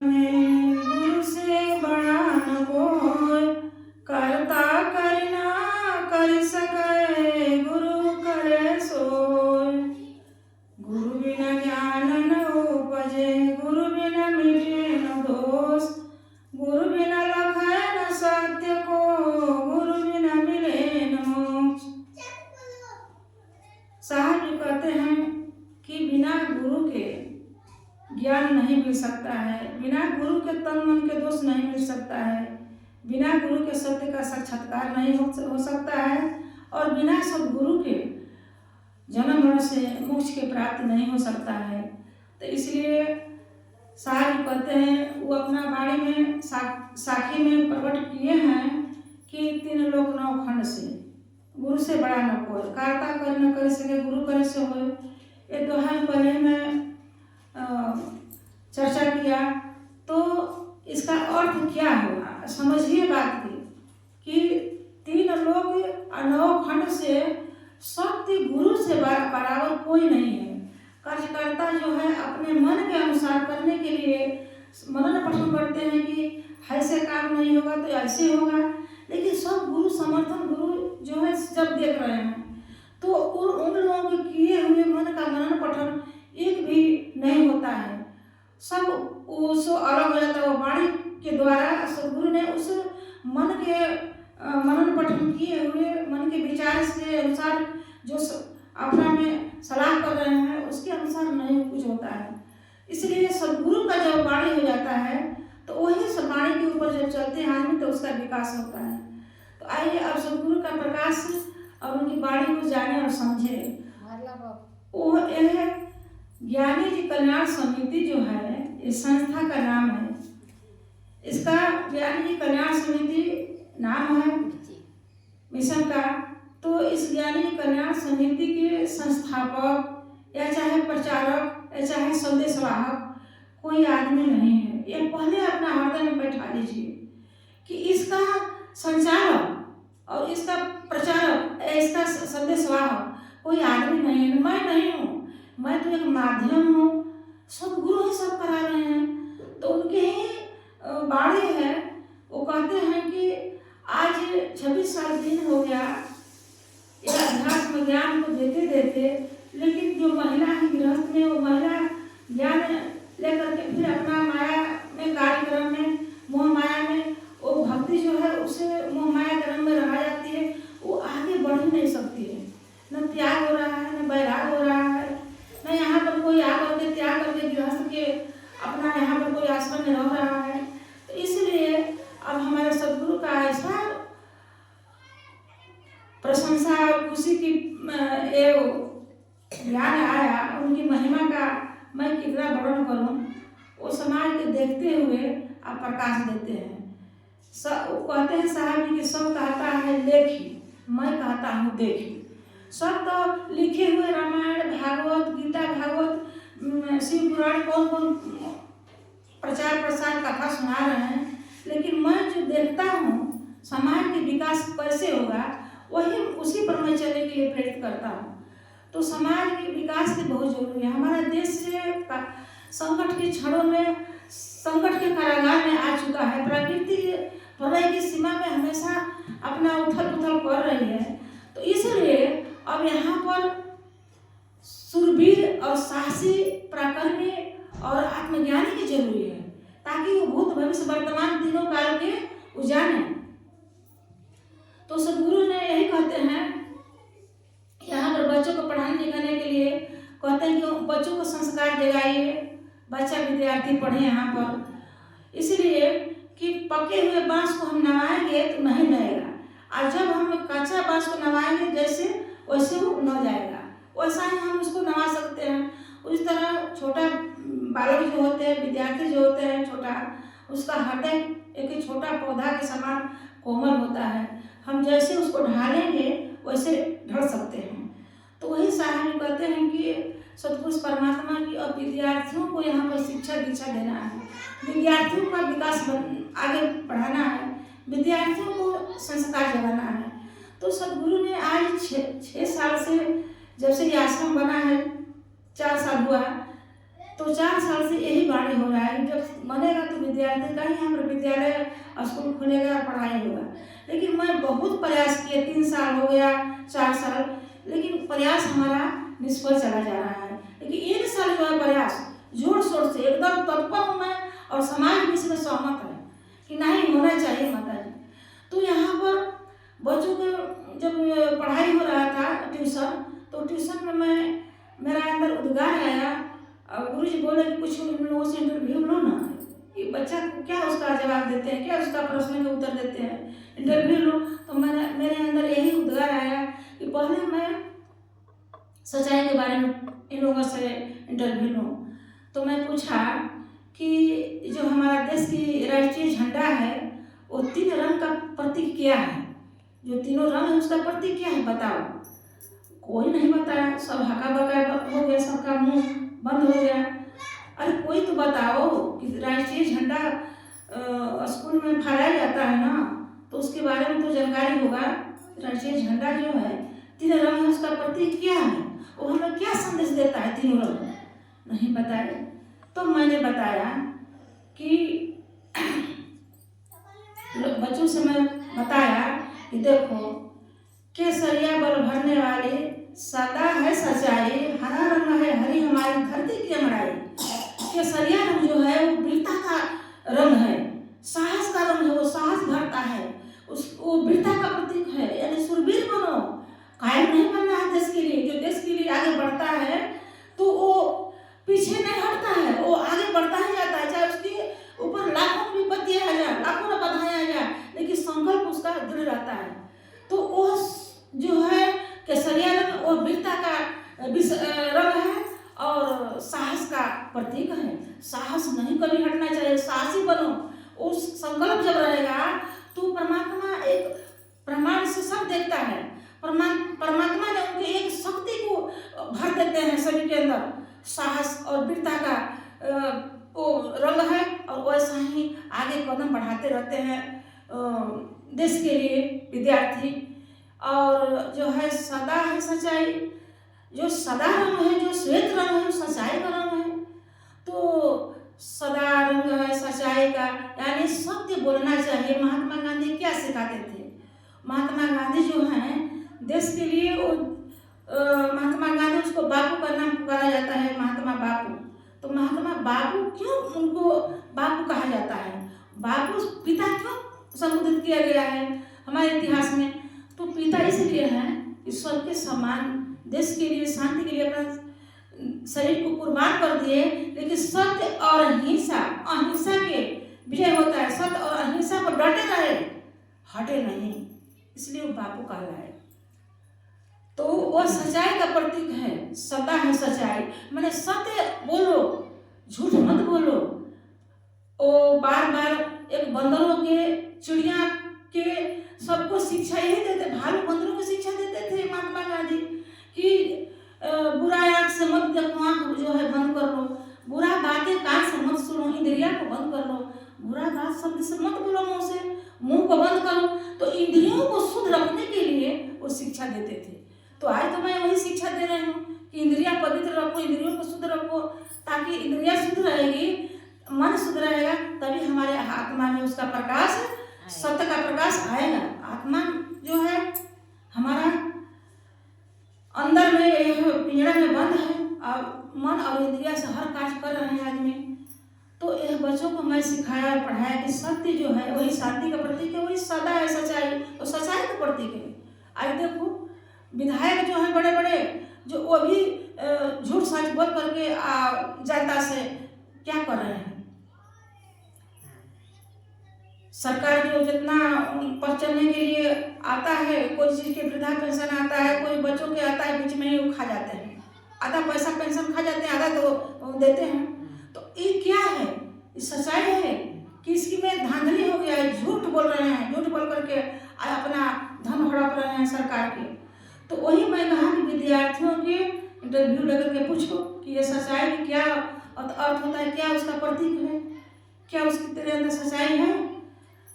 गुरु से बड़ा न कोई, करता करना कर सके, गुरु करे सोय। गुरु बिना ज्ञान न उपजे, गुरु बिना मिटे न दोष, गुरु बिना लखै न सत्य को, गुरु बिना मिले न मोक्ष। साहब जी कहते हैं कि बिना गुरु के ज्ञान नहीं मिल सकता है, बिना गुरु के तन मन के दोष नहीं मिल सकता है, बिना गुरु के सत्य का साक्षात्कार नहीं हो सकता है, और बिना सद्गुरु के जन्म मरण से मोक्ष की प्राप्ति नहीं हो सकता है। तो इसलिए साहब कहते हैं, वो अपना वाणी में साखी में प्रकट किए हैं कि 3 लोक 9 खंड से गुरु से बड़ा न कोई, करता कर न कर सके, गुरु करे से हो। ये दोहा पहले में चर्चा किया, तो इसका अर्थ क्या हुआ समझिए बात की, कि 3 लोक 9 खंड से सत्य गुरु से बराबर कोई नहीं है। कार्यकर्ता जो है अपने मन के अनुसार करने के लिए मनन पठन करते हैं कि ऐसे काम नहीं होगा तो ऐसे होगा, लेकिन सब गुरु समर्थन गुरु जो है जब देख रहे हैं तो उन लोगों के किए हुए मन का मनन पठन एक भी नहीं होता है, सब उसको अलग हो जाता है। वो वाणी के द्वारा सदगुरु ने उस मन के मनन पठन किए हुए मन के विचार के अनुसार जो अपना में सलाह कर रहे हैं उसके अनुसार नहीं कुछ होता है। इसलिए सदगुरु का जब वाणी हो जाता है तो वही सब वाणी के ऊपर जब चलते हैं आदमी तो उसका विकास होता है। तो आइए अब सदगुरु का प्रकाश और उनकी वाणी को जाने और समझे। वो यह ज्ञानी जी कल्याण समिति जो है इस संस्था का नाम है, इसका ज्ञानी जी कल्याण समिति नाम है मिशन का। तो इस ज्ञानी कल्याण समिति के संस्थापक या चाहे प्रचारक या चाहे संदेशवाहक कोई आदमी नहीं है। ये पहले अपना हृदय में बैठा लीजिए कि इसका संचालक और इसका प्रचारक इसका संदेशवाहक कोई आदमी नहीं है, मैं नहीं हूँ, मैं तो एक माध्यम हूँ। सब गुरु ही सब करा रहे हैं, तो उनके ही बाणी है। वो कहते हैं कि आज 26 साल दिन हो गया इस अध्यात्म ज्ञान को देते देते, लेकिन जो महिला है गृहस्थ में वो महिला ज्ञान लेकर के फिर अपना माया में कार्यक्रम में मोह माया में वो भक्ति जो है उसे मोह माया क्रम में रहा जाती है, वो आगे बढ़ ही नहीं सकती है। न त्याग हो रहा है, न बैराग हो रहा है, न यहाँ पर कोई आकर के त्याग करके गृहस्थ के अपना यहाँ पर कोई आश्रम में रह रहा है। तो इसलिए अब हमारे सदगुरु का ऐसा प्रशंसा और खुशी की ज्ञान आया, उनकी महिमा का मैं कितना वर्णन करूं। वो समाज के देखते हुए आप प्रकाश देते हैं। कहते हैं साहब जी कि सब कहता है लेखी, मैं कहता हूँ देखी। सब तो लिखे हुए रामायण भागवत गीता भागवत शिव पुराण कौन कौन प्रचार प्रसार कथा सुना रहे हैं, लेकिन मैं जो देखता हूँ समाज के विकास कैसे होगा वही उसी पर मैं चलने के लिए प्रेरित करता हूँ। तो समाज के विकास के बहुत जरूरी है। हमारा देश से संकट के क्षणों में संकट के कारागार में आ चुका है। प्रकृति प्रलय की सीमा में हमेशा अपना उथल पुथल कर रही है। तो इसलिए अब यहाँ पर सुरवीर और साहसी पराक्रमी और आत्मज्ञानी की जरूरी है, ताकि वो भूत भविष्य वर्तमान तीनों काल के उजाने। तो सदगुरु ने यही कहते हैं, यहाँ पर बच्चों को पढ़ाने लिखाने के लिए कहते हैं कि बच्चों को संस्कार जगाइए, बच्चा विद्यार्थी पढ़े यहाँ पर। इसलिए कि पके हुए बांस को हम नवाएंगे तो नहीं नएगा, और जब हम कच्चा बांस को नवाएंगे जैसे वैसे वो न जाएगा, वैसा ही हम उसको नवा सकते हैं। उस तरह छोटा बालक जो होते हैं, विद्यार्थी जो होते हैं छोटा, उसका हृदय एक छोटा पौधा के समान कोमल होता है। हम जैसे उसको ढालेंगे वैसे ढल सकते हैं। तो वही साहब कहते हैं कि सतपुरुष परमात्मा की अब विद्यार्थियों को यहाँ पर शिक्षा दीक्षा देना है, विद्यार्थियों का विकास आगे बढ़ाना है, विद्यार्थियों को संस्कार जगाना है। तो सदगुरु ने आज 6 साल से जब से ये आश्रम बना है, 4 साल हुआ, तो 4 साल से यही वाणी हो रहा है, जब बनेगा तो विद्यार्थी का ही यहाँ पर विद्यालय स्कूल खुलेगा और पढ़ाई होगा। लेकिन मैं बहुत प्रयास किए, 3 साल हो गया, 4 साल, लेकिन प्रयास हमारा निष्फल चला जा रहा है। लेकिन इन साल जो है प्रयास जोर शोर से एकदम तत्पर हूँ मैं, और समाज भी इसमें सहमत है कि नहीं होना चाहिए माता जी। तो यहाँ पर बच्चों के जब पढ़ाई हो रहा था ट्यूशन, तो ट्यूशन में मेरा अंदर उद्गार आया, और गुरु जी बोले कि कुछ उन लोगों से इंटरव्यू लो ना, कि बच्चा को क्या उसका जवाब देते हैं, क्या उसका प्रश्न के उत्तर देते हैं, इंटरव्यू लो। तो मेरे अंदर यही उद्गार आया कि पहले मैं सच्चाई के बारे में इन लोगों से इंटरव्यू लूँ। तो मैं पूछा कि जो हमारा देश की राष्ट्रीय झंडा है वो 3 रंग का प्रतीक क्या है, जो तीनों रंग है उसका प्रतीक क्या है बताओ। कोई नहीं बताया, सब हका बका हो गया, सबका मुंह बंद हो गया। अरे कोई तो बताओ कि राष्ट्रीय झंडा स्कूल में फहराया जाता है ना, तो उसके बारे में तो जानकारी होगा। राष्ट्रीय झंडा जो है 3 रंग है, उसका प्रतीक क्या है, वो हमें क्या संदेश देता है, तीनों रंग नहीं बताए। तो मैंने बताया कि बच्चों से मैं बताया कि देखो, केसरिया बल भरने वाली सदा है सच्चाई, हरा रंग है हरी हमारी धरती की अमराई। केसरिया रंग जो है वो वीरता का रंग है, साहस का रंग है, वो साहस भरता है, वो वीरता का प्रतीक है। यानी सुरवीर बनो, कायम नहीं बनना है देश के लिए। जो देश के लिए आगे बढ़ता है तो वो पीछे नहीं हटता है, वो आगे बढ़ता ही जाता है, चाहे उसके ऊपर लाखों विपत्ति आ जाए, लाखों में बाधाएं आ जाए, लेकिन संकल्प उसका दृढ़ रहता है। तो वो जो है केसरिया रंग वो वीरता का रंग है और साहस का प्रतीक है। साहस नहीं कभी हटना चाहिए, साहसी बनो। उस संकल्प जब रहेगा तो परमात्मा एक प्रमाण से सब देखता है। परमात्मा ने उनके एक शक्ति को भर देते हैं सभी के अंदर, साहस और वीरता का वो रंग है, और वैसा ही आगे कदम बढ़ाते रहते हैं देश के लिए विद्यार्थी। और जो है सदा है सच्चाई, जो सदा रंग है, जो श्वेत रंग है, सच्चाई का रंग है। तो सदा रंग है सच्चाई का, यानी सत्य बोलना चाहिए। महात्मा गांधी क्या सिखाते थे? महात्मा गांधी जो हैं देश के लिए वो महात्मा गांधी, उसको बापू का नाम पुकारा जाता है, महात्मा बापू। तो महात्मा बापू क्यों उनको बापू कहा जाता है? बापू पिता क्यों संबोधित किया गया है हमारे इतिहास में? तो पिता इसलिए है कि सबके समान, देश के लिए, शांति के लिए अपना शरीर को कुर्बान कर दिए। लेकिन सत्य और अहिंसा के विजय होता है। सत्य और अहिंसा पर डटे रहे, हटे नहीं, इसलिए वो बापू कहलाए। तो वो सच्चाई का प्रतीक है, सदा है सच्चाई। मैंने सत्य बोलो, झूठ मत बोलो। वो बार बार एक बंदरों के, चिड़िया के सबको शिक्षा यही देते, भालू बंदरों को शिक्षा देते थे महात्मा गांधी कि बुरा आंख से मत देखो, आंख जो है बंद कर लो, बुरा बातें कान से मत सुनो, इंद्रिया को बंद कर लो, बुरा बात शब्द से मत बोलो, मुंह से, मुंह को बंद करो। तो इंद्रियों को शुद्ध रखने के लिए वो शिक्षा देते थे। तो आज तो मैं वही शिक्षा दे रही हूँ कि इंद्रिया पवित्र रखो, इंद्रियों को शुद्ध रखो, ताकि इंद्रिया शुद्ध रहेगी, मन शुद्ध रहेगा, तभी हमारे आत्मा में उसका प्रकाश, सत्य का प्रकाश आएगा। आत्मा जो है हमारा अंदर में पिंजरा में बंद है, और मन और इंद्रिया से हर कार्य कर रहे हैं आदमी। तो यह बच्चों को मैं सिखाया और पढ़ाया कि सत्य जो है वही शांति का प्रतीक है, वही सदा है सच्चाई, तो सच्चाई का प्रतीक है। आज देखो विधायक जो है बड़े बड़े, जो वो भी झूठ सच बोल करके जनता से क्या कर रहे हैं। सरकार जो जितना पर चलने के लिए आता है, कोई चीज़ के वृद्धा पेंशन आता है, कोई बच्चों के आता है, बीच में ही वो खा जाते हैं, आधा पैसा पेंशन खा जाते हैं, आधा तो देते हैं। तो ये क्या है? ये सच्चाई है कि इसकी में धांधली हो गया है, झूठ बोल रहे हैं, झूठ बोल करके अपना धन हड़प रहे हैं सरकार के। तो वही मैं कहा कि विद्यार्थियों के इंटरव्यू लेकर के पूछो कि ये सच्चाई की क्या अर्थ होता है, क्या उसका प्रतीक है, क्या उसकी तेरे अंदर सच्चाई है?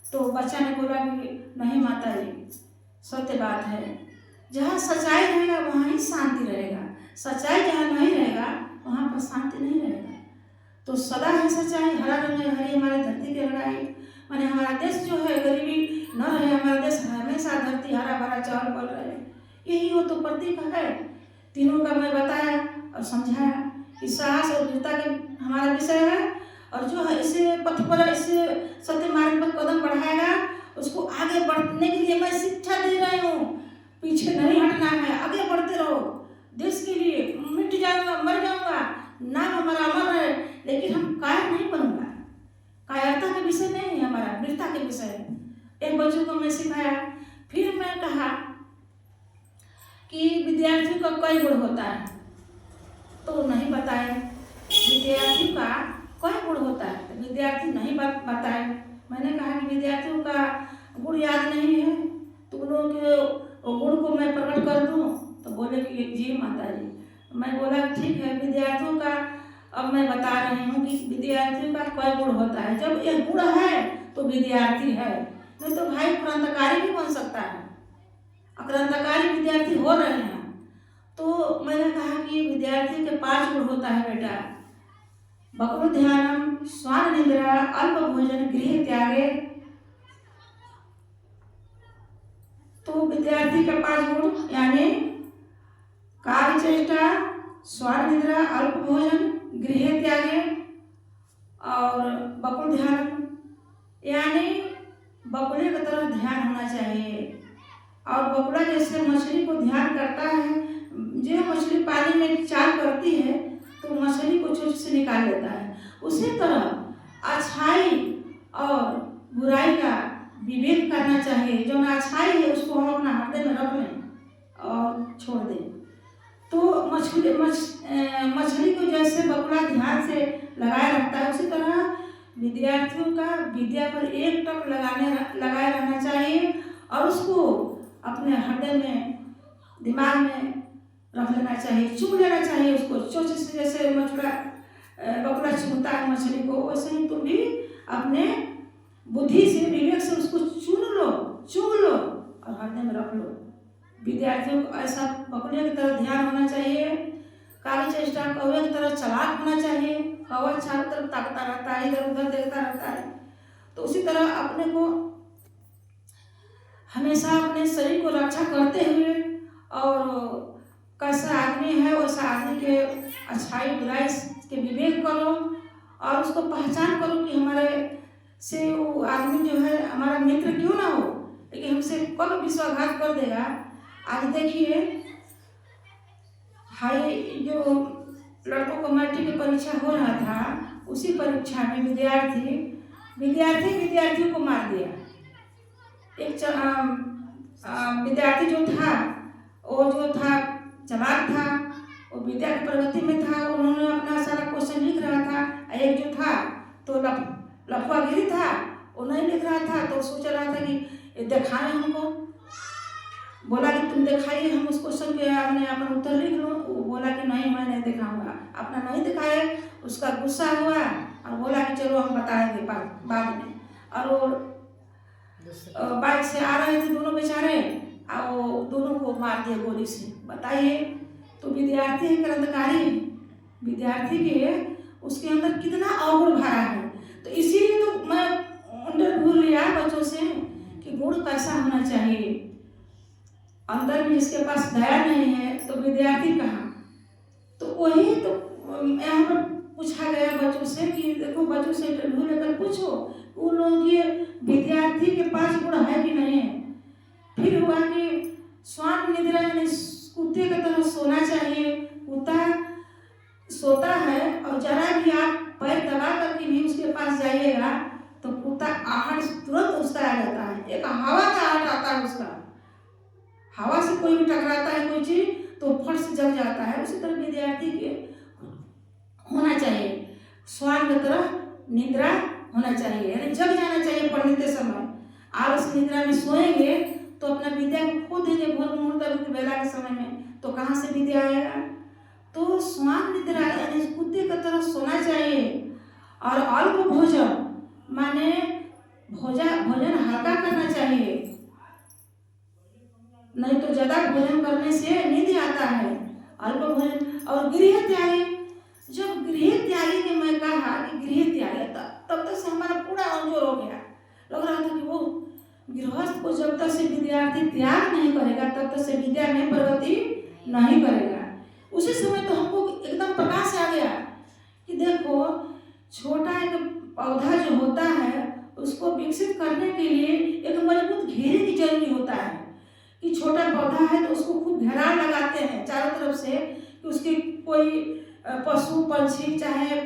तो बच्चा ने बोला कि नहीं माता जी, सत्य बात है, जहाँ सच्चाई रहेगा वहाँ ही शांति रहेगा, सच्चाई जहाँ नहीं रहेगा वहाँ पर शांति नहीं रहेगा। तो सदा हमेशा चाहे हरा रंग है, हरी हमारी धरती की लड़ाई, माने हमारा देश जो है गरीबी न रहे, हमारा देश हमेशा धरती हरा भरा चावल पल रहे, यही वो तो प्रतीक है। तीनों का मैं बताया और समझाया कि साहस और वीरता के हमारा विषय है, और जो है इसे पथ पर इसे सत्य मार्ग पर कदम बढ़ाएगा उसको आगे बढ़ने के लिए मैं शिक्षा दे रही हूँ। पीछे नहीं हटना है, आगे बढ़ते रहो देश के लिए। मिट जाऊंगा, मर जाऊंगा, नाम हमारा अमर है, लेकिन हम कायर नहीं बनूंगा। कायरता के विषय नहीं है हमारा, वीरता के विषय है। एक बच्चों को मैं सिखाया। फिर मैं कहा कि विद्यार्थियों का कई गुण होता है, तो नहीं बताए विद्यार्थियों का कई गुण होता है, विद्यार्थी नहीं बताए। मैंने कहा कि विद्यार्थियों का गुण याद नहीं है, तुम लोगों के गुण को मैं प्रकट कर दूं? तो बोले कि जी माता जी। मैं बोला ठीक है, विद्यार्थियों का अब मैं बता रही हूँ कि विद्यार्थियों का कई गुण होता है। जब एक गुण है तो विद्यार्थी है, नहीं तो भाई क्रांतिकारी भी बन सकता है। क्रांतिकारी विद्यार्थी हो रहे हैं। तो मैंने कहा कि विद्यार्थी के 5 गुण होता है बेटा। बकरु ध्यानम, स्वान निद्रा, अल्प भोजन, गृह त्यागे। तो विद्यार्थी के 5 गुण यानी कार्य चेष्टा, स्वान निद्रा, अल्प भोजन, गृह त्यागे और बकुल ध्यान, यानी बकुले की तरफ ध्यान होना चाहिए। और बकुला जैसे मछली को ध्यान करता है, जो मछली पानी में चाल करती है तो मछली को चोंच से निकाल लेता है, उसी तरह अच्छाई और बुराई का विवेक करना चाहिए। जो अच्छाई है उसको हम अपना हृदय में रख लें और छोड़ दें। तो मछली को जैसे बकुला ध्यान से लगाए रखता है, उसी तरह विद्यार्थियों का विद्या पर एक टक लगाए रहना चाहिए और उसको अपने हृदय में, दिमाग में रख लेना चाहिए, चुन लेना चाहिए उसको चोंच से। जैसे बकुला चुनता है मछली को, वैसे ही तुम भी अपने बुद्धि से, विवेक से उसको चुन लो और हृदय में रख लो। विद्यार्थियों को ऐसा बकुले की तरह ध्यान होना चाहिए। काली चेष्टा, कौवे की तरह चालाक होना चाहिए। कौवा चारों तरफ ताकता रहता है, इधर उधर देखता रहता है। तो उसी तरह अपने को हमेशा अपने शरीर को रक्षा करते हुए, और कैसा आदमी है वैसा आदमी के अच्छाई बुराई के विवेक करो और उसको पहचान करो कि हमारे से वो आदमी जो है हमारा मित्र क्यों ना हो, लेकिन हमसे कब विश्वासघात कर देगा। आज देखिए हाई जो लड़कों को मैट्रिक की परीक्षा हो रहा था, उसी परीक्षा में विद्यार्थियों को मार दिया। एक विद्यार्थी जो था वो चालाक था, वो विद्या की प्रगति में था, उन्होंने अपना सारा क्वेश्चन लिख रहा था। एक जो था तो लफुआगिरी था, वो नहीं लिख रहा था, तो सोच रहा था कि दिखाएं हमको। बोला कि तुम दिखाइए, हम उस क्वेश्चन के हमने अपना उत्तर लिख लो। वो बोला कि नहीं मैं नहीं दिखाऊंगा। अपना नहीं दिखाए, उसका गुस्सा हुआ और बोला कि चलो हम बताएंगे बाद में। और वो बाइक से आ रहे थे दोनों बेचारे, और वो दोनों को मार दिया गोली से। बताइए, तो विद्यार्थी है क्रांतिकारी है, विद्यार्थी के उसके अंदर कितना अवगुण भरा है। तो इसीलिए तो मैं भूल लिया बच्चों से कि गुण कैसा होना चाहिए। अंदर में जिसके पास दया नहीं है तो विद्यार्थी कहाँ। तो वही तो यहाँ पर पूछा गया बच्चों से कि देखो, बच्चों से इंटरव्यू लेकर पूछो उन लोगों के विद्यार्थी के पास गुण है कि नहीं है। फिर हुआ कि स्वान निद्रा, यानी कुत्ते की तरह सोना चाहिए। कुत्ता सोता है और जरा भी आप पैर दबा करके भी उसके पास जाइएगा तो कुत्ता आहट तुरंत उसका आ जाता है। एक हवा का आहट आता है उसका, हवा से कोई भी टकराता है कोई चीज तो फट से जग जाता है। उसी तरह विद्यार्थी के होना चाहिए, स्वान की तरह निद्रा होना चाहिए, यानी जग जाना चाहिए पढ़ते समय। आलस निद्रा में सोएंगे तो अपना विद्या को खो देंगे भोर मुहूर्त बेला के समय में, तो कहाँ से विद्या आएगा। तो स्वान निद्रा यानी कुत्ते की तरह सोना चाहिए। और अल्प भोजन माने भोजन हल्का करना चाहिए, नहीं तो ज्यादा भोजन करने से नींद आता है। अल्प भोजन और गृह त्यागी, जब गृह त्यागी के मैं कहा कि गृह त्यागी, तब तक से हमारा पूरा अंजोर हो गया। लग रहा था कि वो गृहस्थ को जब तक से विद्यार्थी त्याग नहीं करेगा तब तक से विद्या में प्रगति नहीं करेगा। उसी समय तो हमको एकदम प्रकाश आ गया कि देखो, छोटा एक पौधा जो होता है उसको विकसित करने के लिए एक मजबूत घेरे की जरूरी होता है। कि छोटा पौधा है तो उसको खूब घेराव लगाते हैं चारों तरफ से कि उसकी कोई पशु पंछी चाहे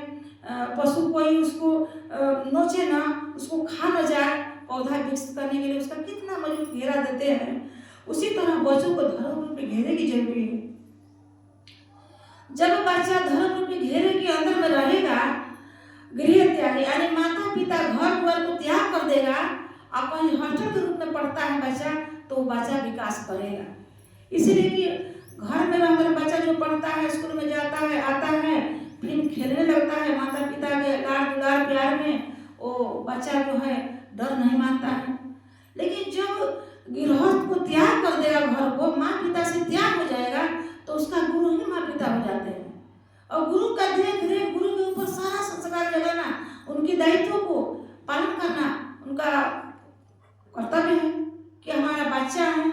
पशु कोई उसको नोचे ना, उसको खा न जाए। पौधा विकसित करने के लिए उसका कितना मजबूत घेरा देते हैं, उसी तरह बच्चों को धर्म रूपी घेरे की जरूरी है। जब बच्चा धर्म रूपी घेरे के अंदर में रहेगा, गृह त्यागी यानी माता पिता घर द्वार को त्याग कर देगा और कहीं हॉस्टल के रूप में पढ़ता है बच्चा, तो बच्चा विकास करेगा। इसीलिए कि घर में रहकर बच्चा जो पढ़ता है, स्कूल में जाता है, आता है, फिर खेलने लगता है, माता पिता के लाड दुलार प्यार में वो बच्चा जो है डर नहीं मानता है। लेकिन जब गृहस्थ को त्याग कर देगा, घर को माँ पिता से त्याग हो जाएगा, तो उसका गुरु ही माँ पिता हो जाते हैं। और गुरु का देख रेख, गुरु के ऊपर सारा संस्कार जगाना, उनके दायित्वों को पालन करना उनका कर्तव्य है। कि हमारा बच्चा है,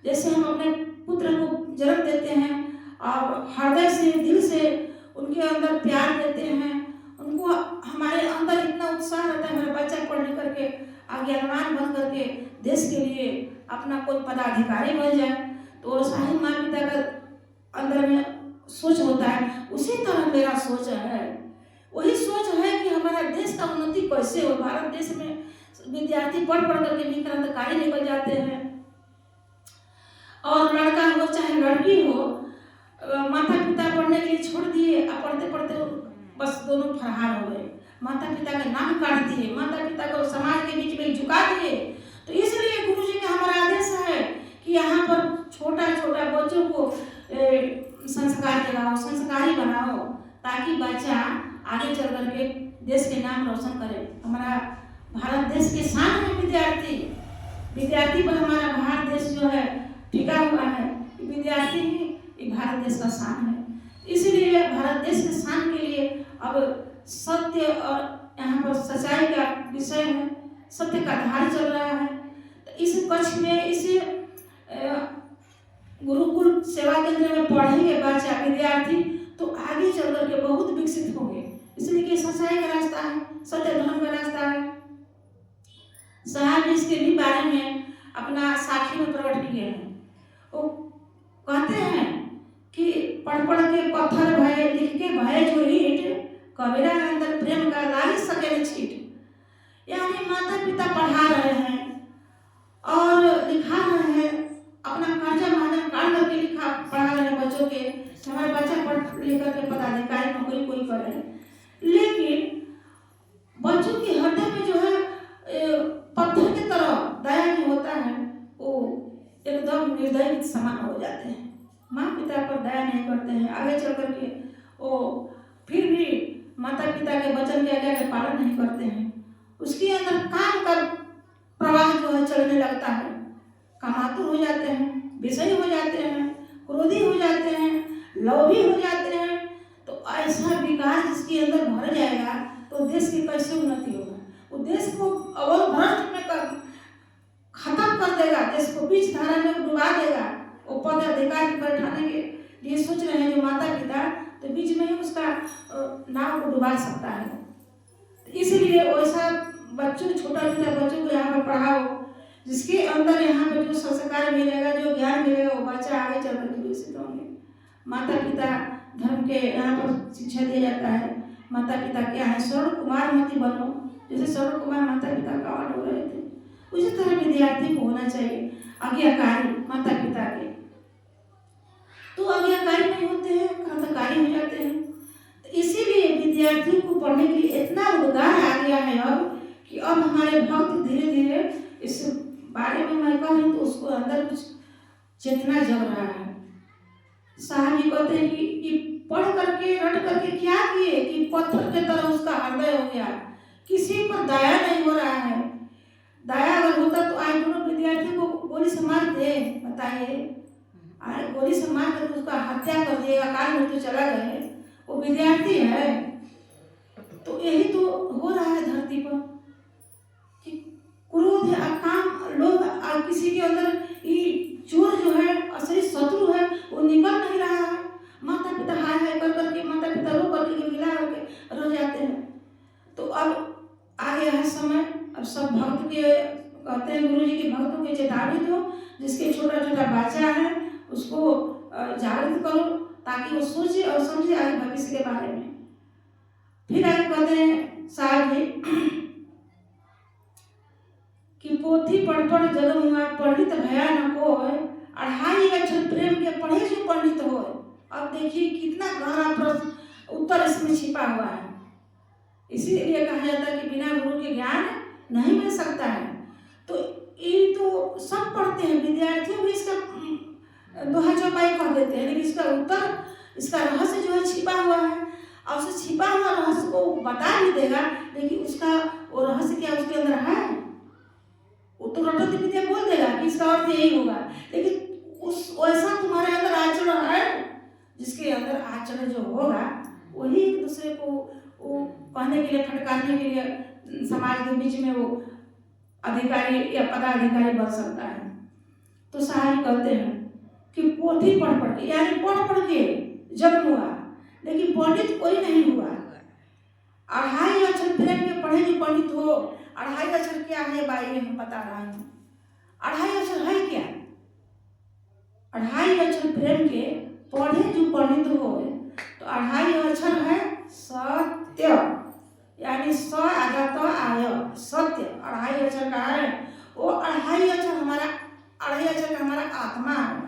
जैसे हम अपने पुत्र को जन्म देते हैं और हृदय से दिल से उनके अंदर प्यार देते हैं, उनको हमारे अंदर इतना उत्साह रहता है हमारा बच्चा पढ़ लिख करके आज्ञावान बन करके देश के लिए अपना कोई पदाधिकारी बन जाए, तो शाही माँ पिता का अंदर में सोच होता है। उसी तरह मेरा सोच है, वही सोच है कि हमारा देश का उन्नति कैसे हो। भारत देश में विद्यार्थी पढ़ करके भी क्रांतिकारी निकल जाते हैं, और लड़का हो चाहे लड़की हो, माता पिता पढ़ने के लिए छोड़ दिए और पढ़ते पढ़ते बस दोनों फरार हो गए, माता पिता का नाम काट दिए, माता पिता को समाज के बीच में झुका दिए। तो इसलिए गुरु जी का हमारा आदेश है कि यहाँ पर छोटा छोटा बच्चों को संस्कार जगाओ, संस्कारी बनाओ, ताकि बच्चा आगे चल करके देश के नाम रोशन करे। हमारा भारत देश के शान है विद्यार्थी, विद्यार्थी पर हमारा भारत देश जो है टिका हुआ है। विद्यार्थी ही भारत देश का शान है। इसलिए भारत देश के शान के लिए अब सत्य और यहाँ पर सच्चाई का विषय है, सत्य का आधार चल रहा है। तो इस कक्ष में इस गुरुकुल सेवा केंद्र में पढ़ेंगे बच्चा विद्यार्थी, तो आगे चल करके बहुत विकसित होंगे। इसलिए कि सच्चाई का रास्ता है, सत्य धर्म का रास्ता है। साहब इसके भी बारे में अपना साखी में प्रकट किए हैं। वो कहते हैं कि पढ़ पढ़ के पत्थर भय, लिख के भय जो ईट, कबीरा अंदर प्रेम का लागी सके न छीट। यानी माता पिता पढ़ा रहे हैं और लिखा रहे हैं, अपना कर्जा महाजन काट करके लिखा पढ़ा रहे हैं बच्चों के, हमारे बच्चा पढ़ लिख करके पदाधिकारी नौकरी कोई करे। लेकिन बच्चों के हृदय में जो है पत्थर की तरह दया नहीं होता है, वो एकदम निर्दयी समान हो जाते हैं, माँ पिता पर दया नहीं करते हैं। आगे चल करके वो फिर भी माता पिता के वचन के आज्ञा के पालन नहीं करते हैं। उसके अंदर काम का प्रवाह जो है चलने लगता है, कामातुर हो जाते हैं, विषयी हो जाते हैं, क्रोधी हो जाते हैं, लोभी हो जाते हैं। तो ऐसा विकार जिसके अंदर भर जाएगा तो देश की कैसे उन्नति होगा। वो देश को अवल भ्रष्ट में खत्म कर देगा, देश को बीच धारा में डुबा देगा। वो पद अधिकार पर बैठाने के लिए सोच रहे हैं जो माता पिता, तो बीच में ही उसका नाव को डुबा सकता है। तो इसलिए वैसा बच्चों, छोटा छोटा बच्चों को यहाँ पर पढ़ाओ, जिसके अंदर यहाँ पर जो संस्कार मिलेगा, जो ज्ञान मिलेगा, वो बच्चा आगे चल कर विकसित होंगे। माता पिता धर्म के यहाँ पर शिक्षा दिया जाता है। माता पिता क्या है, स्वर्ण कुमार मति बनो, जैसे स्वर्ण कुमार माता पिता का आवाज हो रहे थे, उसी तरह विद्यार्थी को होना चाहिए आज्ञाकारी माता पिता के। तो आज्ञाकारी नहीं होते हैं, क्रांतिकारी हो जाते हैं। तो इसीलिए विद्यार्थियों को पढ़ने के लिए इतना उद्गार आ गया है अब कि अब हमारे भक्त धीरे धीरे इस बारे में मैं कहूँ तो उसको अंदर कुछ चेतना जग रहा है। साहब जी कहते हैं कि पढ़ करके रट करके क्या किए कि पत्थर के तरह उसका हृदय हो गया, किसी पर दया नहीं हो रहा है। दया अगर होता तो आज दोनों विद्यार्थी को गोली से मार दे, बताइए, आज गोली से मार कर उसका हत्या कर दिएगा, काल मृत्यु चला गए, वो विद्यार्थी है। तो यही तो हो रहा है धरती पर कि क्रोध या काम लोग किसी के अंदर ये चोर जो है असली शत्रु है वो निकल नहीं रहा है। माता पिता हाय हाय कर करके, माता पिता रो करके मिला करके रह जाते हैं। तो अब आ गया है समय, अब सब भक्त के कहते हैं गुरु जी के भक्तों के चेतावनी दो, जिसके छोटा छोटा बच्चा है उसको जागृत करो ताकि वो सोचे और समझे आगे भविष्य के बारे में। फिर आगे कहते हैं साहब जी कि पोथी पढ़ पढ़ जन्म हुआ पंडित भया न कोय, 2.5 अक्षर प्रेम के पढ़े जो पंडित हो। अब देखिए कितना गहरा प्रश्न उत्तर इसमें छिपा हुआ है। इसीलिए कहा जाता है कि बिना गुरु के ज्ञान नहीं मिल सकता है। तो ये तो सब पढ़ते हैं, विद्यार्थी भी इसका दोहा चौपाई कर देते हैं, लेकिन इसका उत्तर, इसका रहस्य जो है छिपा हुआ है। और उसे छिपा हुआ रहस्य को बता भी देगा, लेकिन उसका वो रहस्य क्या उसके अंदर है वो तो रटोती विद्या बोल देगा कि इसका अर्थ यही होगा, लेकिन उस वैसा तुम्हारे अंदर आचरण है, जिसके अंदर आचरण जो होगा वही एक दूसरे को वो कहने के लिए, फटकारने के लिए समाज के बीच में वो अधिकारी या पदाधिकारी बन सकता है। तो साहब कहते हैं कि पोथी पढ़ पढ़ के, यानी पढ़ पढ़ के जन्म हुआ, लेकिन पंडित कोई नहीं हुआ। 2.5 अक्षर प्रेम के पढ़े जो पंडित हो। 2.5 अक्षर क्या है भाई, हम बता रहा हूँ। 2.5 अक्षर है क्या? 2.5 अक्षर प्रेम के पढ़े जो पंडित हो, तो 2.5 अक्षर है सत्य, यानी स आगा तो आय सत्य 2.5 अक्षर का है। वो 2.5 अक्षर हमारा, 2.5 अक्षर का हमारा आत्मा है।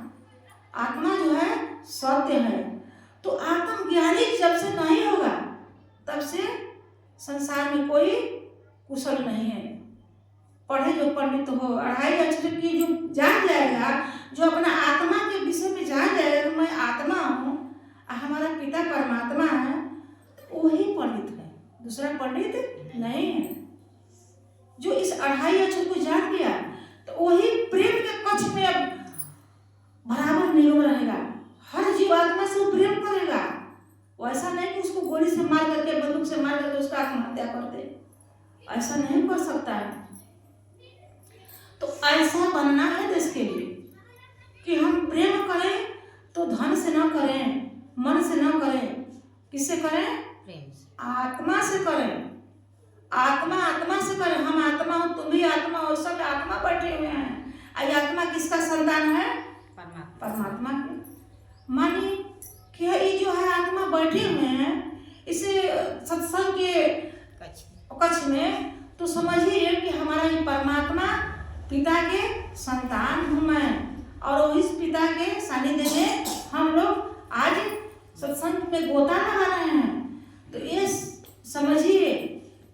आत्मा जो है सत्य है। तो आत्म ज्ञानी जब से नहीं होगा तब से संसार में कोई कुशल नहीं है। पढ़े जो पंडित हो, 2.5 अक्षर की जो जान जाएगा, जो अपना आत्मा के विषय में जान जाएगा कि मैं आत्मा हूँ, हमारा पिता परमात्मा है, वही पंडित है, दूसरा पंडित नहीं है। जो इस 2.5 अक्षर को जान गया तो वही प्रेम के कक्ष में अब बराबर निगम रहेगा। हर जीवात्मा से वो प्रेम करेगा। वैसा नहीं कि उसको गोली से मार करके, बंदूक से मार करके उसका आत्महत्या कर दे, ऐसा नहीं कर सकता है। तो ऐसा बनना है देश के लिए कि हम प्रेम करें तो धन से न करें, मन से न करें, किससे करें? प्रेम से, आत्मा से करें। आत्मा आत्मा से करें। हम आत्मा हो, तुम भी आत्मा हो, सब आत्मा बैठे हुए हैं। आई आत्मा किसका संतान है? परमात्मा के। मानिए कि ये जो है आत्मा बैठे हुए हैं इसे सत्संग के कक्ष में, तो समझिए कि हमारा ये परमात्मा पिता के संतान हूँ मैं, और इस पिता के सानिध्य में हम लोग आज सत्संग में गोता लगा रहे हैं। तो ये समझिए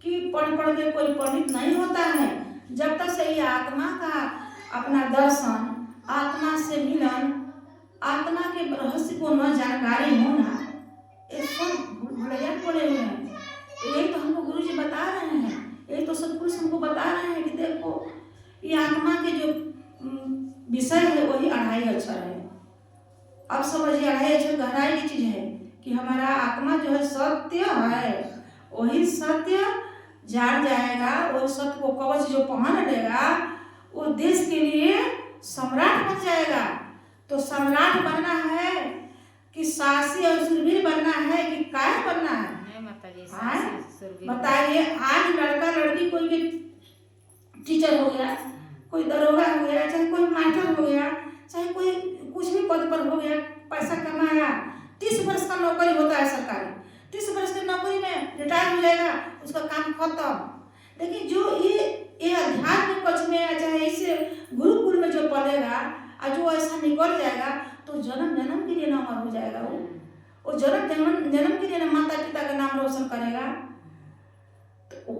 कि पढ़ पढ़ के कोई पंडित नहीं होता है। जब तक से ये आत्मा का अपना दर्शन, आत्मा से मिलन, आत्मा के रहस्य को न जानकारी होना, ये सब भूलिया पड़े हुए हैं। तो यही तो हमको गुरु जी बता रहे हैं, यही तो सतपुरुष हमको बता रहे हैं कि देखो ये आत्मा के जो विषय है वही 2.5 अक्षर है। अब समझिए 2.5 अक्षर गहराई की चीज है कि हमारा आत्मा जो है सत्य है, वही सत्य जान जाएगा, वो सत्य को कवच जो पहन लेगा वो देश के लिए सम्राट बन जाएगा। तो सम्राट बनना है कि साहसी और शूरवीर बनना है कि कायर बनना है? बताइए। आज लड़का लड़की, कोई भी टीचर हो गया, कोई दरोगा हो गया, चाहे कोई मास्टर हो गया, चाहे कोई कुछ भी पद पर हो गया, पैसा कमाया, 30 वर्ष का नौकरी होता है सरकारी, 30 वर्ष की नौकरी में रिटायर हो जाएगा, उसका काम खत्म। लेकिन जो ये अध्यात्म पक्ष में, चाहे इसे गुरुकुल में जो पढ़ेगा और जो ऐसा निकल जाएगा, तो जन्म जन्म के लिए नाम हो जाएगा। वो जन्म जन्म के लिए माता पिता का नाम रोशन करेगा। तो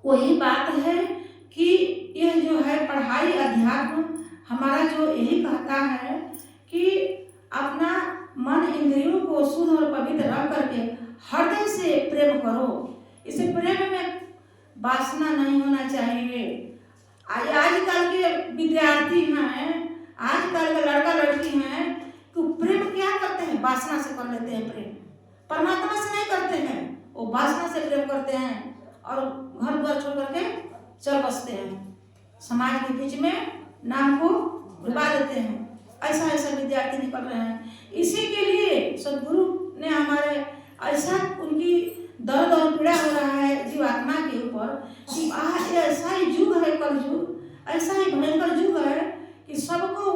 वही बात है कि यह जो है पढ़ाई, अध्यात्म हमारा जो यही कहता है कि अपना मन इंद्रियों को शुद्ध और पवित्र रख करके हृदय से प्रेम करो। इसे प्रेम में वासना नहीं होना चाहिए। आजकल के विद्यार्थी हैं, आजकल के लड़का लड़की हैं, तो प्रेम क्या करते हैं? वासना से कर लेते हैं प्रेम। परमात्मा से नहीं करते हैं, वो वासना से प्रेम करते हैं और घर द्वार छोड़ करके चल बसते हैं, समाज के बीच में नाम को डुबा देते हैं। ऐसा ऐसा विद्यार्थी निकल रहे हैं। इसी के लिए सदगुरु ने हमारे ऐसा उनकी दर्द और पीड़ा हो रहा है जीवात्मा के ऊपर कि आज ऐसा ही युग है, कलयुग, ऐसा ही भयंकर युग है कि सबको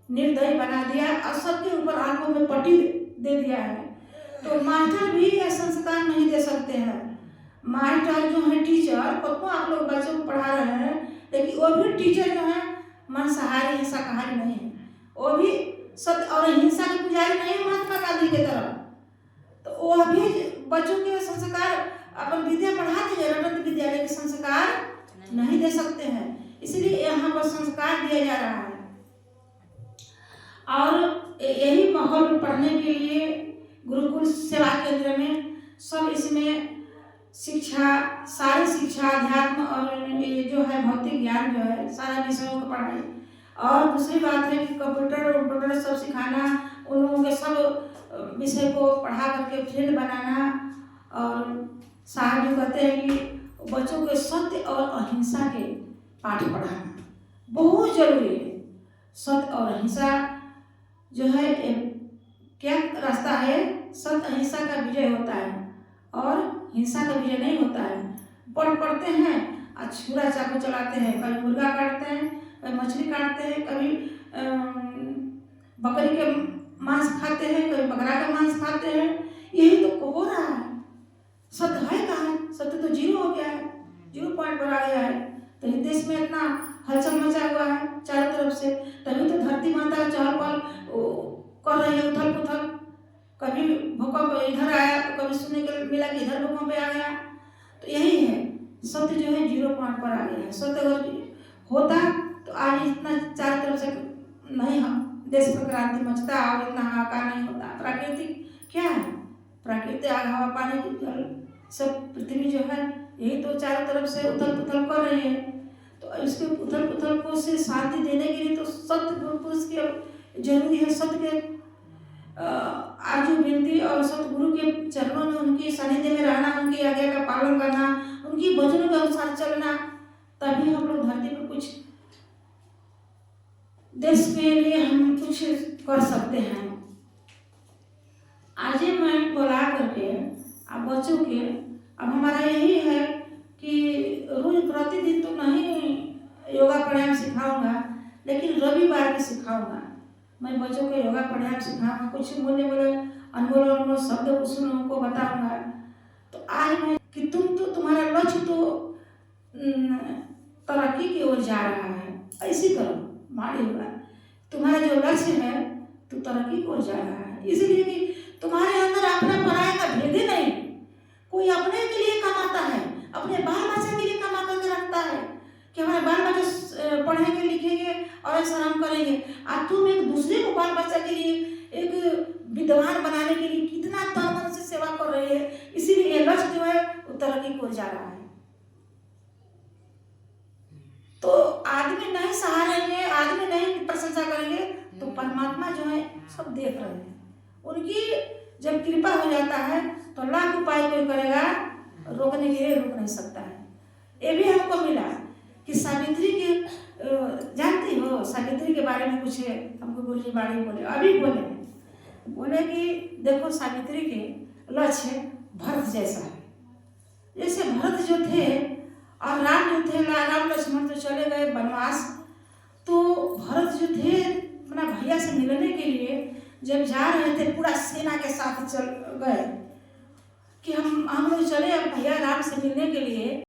निर्दयी बना दिया और सबके ऊपर आंखों में पट्टी दे दिया है। तो मास्टर भी यह संस्कार नहीं दे सकते हैं। मास्टर जो है टीचर, कब आप लोग बच्चों को पढ़ा रहे हैं, लेकिन वो भी टीचर जो है मांसाहारी शाकाहारी नहीं है, वो भी सत्य और हिंसा के पुजारी नहीं है महात्मा गांधी की तरह। तो वो भी बच्चों के संस्कार अपन विद्या पढ़ा दीजिए, रटंत विद्यालय के संस्कार नहीं दे सकते हैं, इसलिए यहाँ पर संस्कार दिया जा रहा है। और यही माहौल में पढ़ने के लिए गुरुकुल सेवा केंद्र में सब इसमें शिक्षा, सारी शिक्षा, अध्यात्म और ये जो है भौतिक ज्ञान जो है सारा विषयों की पढ़ाई। और दूसरी बात है कि कंप्यूटर सब सिखाना, उन लोगों के सब विषय को पढ़ा करके फील्ड बनाना। और साहब जी कहते हैं कि बच्चों के सत्य और अहिंसा के पाठ पढ़ाना बहुत जरूरी है। सत्य और अहिंसा जो है क्या रास्ता है, सत्य अहिंसा का विजय होता है और हिंसा का विजय नहीं होता है। पढ़ते हैं और छुरा चाकू चलाते हैं, कभी मुर्गा काटते हैं, कभी मछली काटते हैं, कभी बकरी के मांस खाते हैं, कभी बकरा का मांस खाते हैं। यही तो हो रहा है। सत्य है कहाँ? सत्य तो जीरो हो गया है, 0 पॉइंट पर आ गया है। तो इस देश में इतना हलचल मचा हुआ है चारों तरफ से, तभी तो धरती माता चहल पहल कर रही है, उथल पुथल। कभी भूकंप इधर आया तो कभी सुनने को मिला कि इधर भूकंप आ गया। तो यही है, सत्य जो है 0 पॉइंट पर आ गया है। सत्य अगर होता तो आज इतना चारों तरफ से नहीं हम देश पर क्रांति मचता और इतना हाहाकार नहीं होता। प्राकृतिक क्या है, प्राकृतिक आग हवा पानी जल सब पृथ्वी जो है यही तो चारों तरफ से उथल पुथल कर रही है। तो इसके उथल पुथल को से शांति देने के लिए तो सत्य पुरुष की जरूरी है। सत्य के आरजू विनती और सतगुरु के चरणों में उनकी सानिध्य में रहना, उनकी आज्ञा का पालन करना, उनकी वचनों के अनुसार चलना, तभी हम लोग धरती पर कुछ देश के लिए हम कुछ कर सकते हैं। आज मैं बुला करके अब बच्चों के, अब हमारा यही है कि रोज प्रतिदिन तो नहीं योगा प्राणायाम सिखाऊंगा, लेकिन रविवार भी सिखाऊंगा। मैं बच्चों को योगा प्राणायाम सिखाऊंगा, कुछ मूल्य अनमोल शब्द कुछ उनको बताऊंगा। तो आज मैं कि तुम्हारा लक्ष्य तो तरक्की की ओर जा रहा है, ऐसी तरह मारी होगा। तुम्हारा जो लक्ष्य है तो तरक्की की ओर जा रहा है, इसलिए कि तुम्हारे अंदर अपना पराया का भेद ही नहीं। कोई अपने के लिए कमाता है, अपने बाल बच्चे के लिए कमा करके रखता है कि हमारे बाल बच्चे पढ़ेंगे लिखेंगे और ऐसा हम करेंगे। आज तुम एक दूसरे को बाल बच्चा के लिए एक विद्वान बनाने के लिए कितना तन मन से सेवा कर रही है, इसीलिए ये लक्ष्य जो है वो तरक्की को जा रहा है। तो आदमी नहीं सहारेंगे, आदमी नहीं प्रशंसा करेंगे तो परमात्मा जो है सब देख रहे हैं। उनकी जब कृपा हो जाता है तो लाख उपाय कोई करेगा, रोकने के लिए रोक नहीं सकता है। ये भी हमको मिला कि सावित्री के जानती हो, सावित्री के बारे में कुछ हमको गुरु जी बारे में बोले, अभी बोले कि देखो सावित्री के लक्ष्य भरत जैसा है। जैसे भरत जो थे और राम जो थे, राम लक्ष्मण जो चले गए वनवास, तो भरत जो थे अपना भैया से मिलने के लिए जब जा रहे थे पूरा सेना के साथ चल गए कि हम लोग चले अब भैया राम से मिलने के लिए।